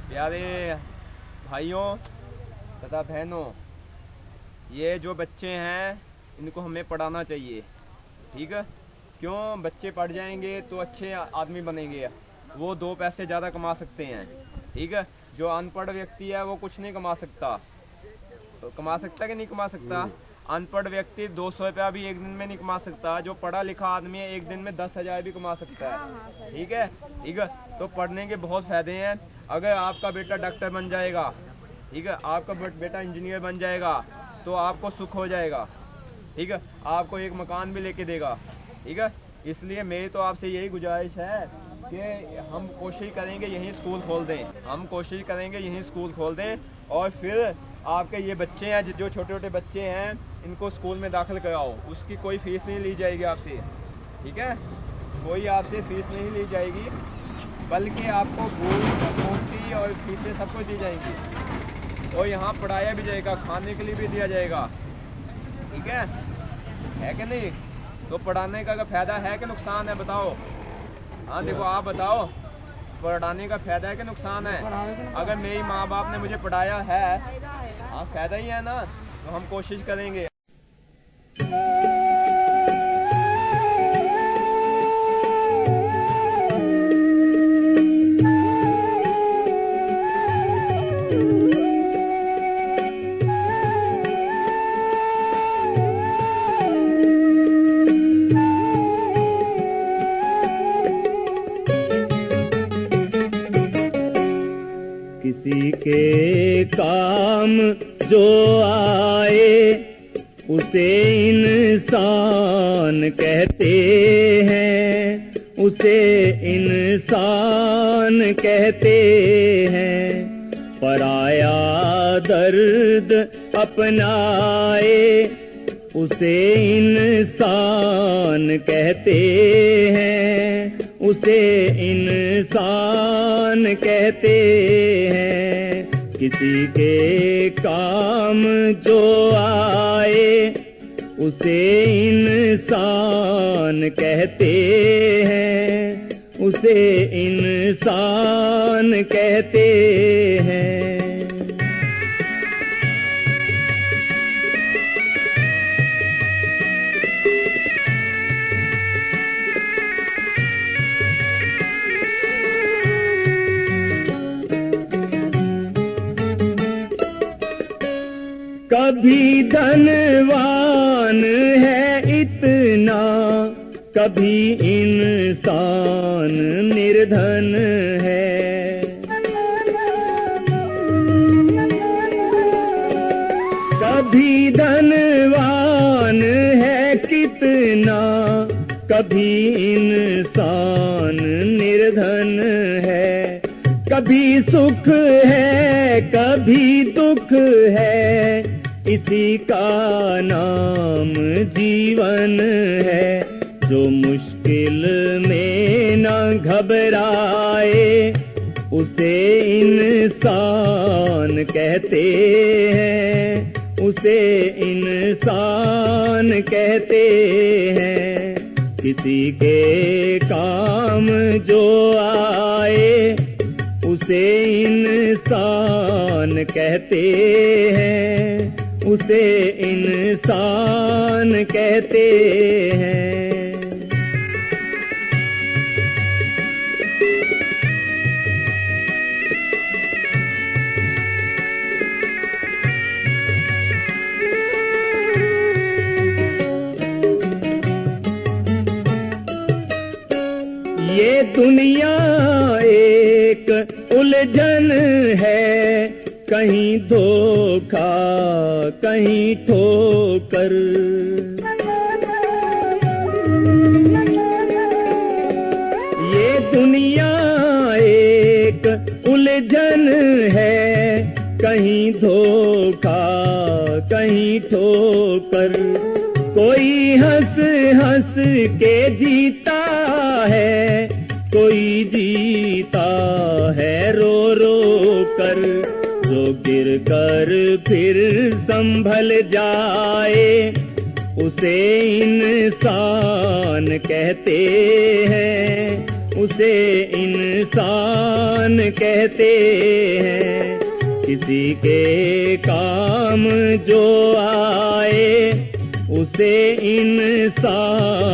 प्यारे भाइयों तथा बहनों, ये जो बच्चे हैं इनको हमें पढ़ाना चाहिए, ठीक है। क्यों? बच्चे पढ़ जाएंगे तो अच्छे आदमी बनेंगे, वो दो पैसे ज़्यादा कमा सकते हैं, ठीक है। जो अनपढ़ व्यक्ति है वो कुछ नहीं कमा सकता, तो कमा सकता कि नहीं कमा सकता? अनपढ़ व्यक्ति 200 रुपया भी एक दिन में नहीं कमा सकता। जो पढ़ा लिखा आदमी है एक दिन में 10,000 भी कमा सकता है, ठीक है, ठीक है। तो पढ़ने के बहुत फायदे हैं। अगर आपका बेटा डॉक्टर बन जाएगा, ठीक है, आपका बेटा इंजीनियर बन जाएगा तो आपको सुख हो जाएगा, ठीक है, आपको एक मकान भी लेके देगा, ठीक है। इसलिए मेरी तो आपसे यही गुजारिश है कि हम कोशिश करेंगे यहीं स्कूल खोल दें, हम कोशिश करेंगे यहीं स्कूल खोल दें। और फिर आपके ये बच्चे हैं जो छोटे छोटे बच्चे हैं इनको स्कूल में दाखिल कराओ, उसकी कोई फ़ीस नहीं ली जाएगी आपसे, ठीक है, कोई आपसे फ़ीस नहीं ली जाएगी, बल्कि आपको बूट कॉपी और फीसें सब कुछ दी जाएंगी। और यहाँ पढ़ाया भी जाएगा, खाने के लिए भी दिया जाएगा, ठीक है कि नहीं? तो पढ़ाने का फ़ायदा है कि नुकसान है, बताओ। हाँ देखो, आप बताओ, पढ़ाने का फ़ायदा है कि नुकसान है? अगर मेरी माँ बाप ने मुझे पढ़ाया है, हाँ फ़ायदा ही है ना, तो हम कोशिश करेंगे। किसी के काम जो आए उसे इंसान कहते हैं, उसे इंसान कहते हैं। पराया दर्द अपनाए उसे इंसान कहते हैं, उसे इंसान कहते हैं। किसी के काम जो आए उसे इंसान कहते हैं, उसे इंसान कहते हैं। कभी धनवान है इतना, कभी इंसान निर्धन है। कभी धनवान है कितना, कभी इंसान निर्धन है। कभी सुख है कभी दुख है, इसी का नाम जीवन है। जो मुश्किल में न घबराए उसे इंसान कहते हैं, उसे इंसान कहते हैं। किसी के काम जो आए उसे इंसान कहते हैं, उसे इंसान कहते हैं। ये दुनिया एक उलझन है, कहीं धोखा कहीं ठोकर। ये दुनिया एक उलझन है, कहीं धोखा कहीं ठोकर। कोई हंस हंस के जीता है, कोई जीता है रो रो कर। जो गिर कर फिर संभल जाए उसे इंसान कहते हैं, उसे इंसान कहते हैं। किसी के काम जो आए उसे इंसान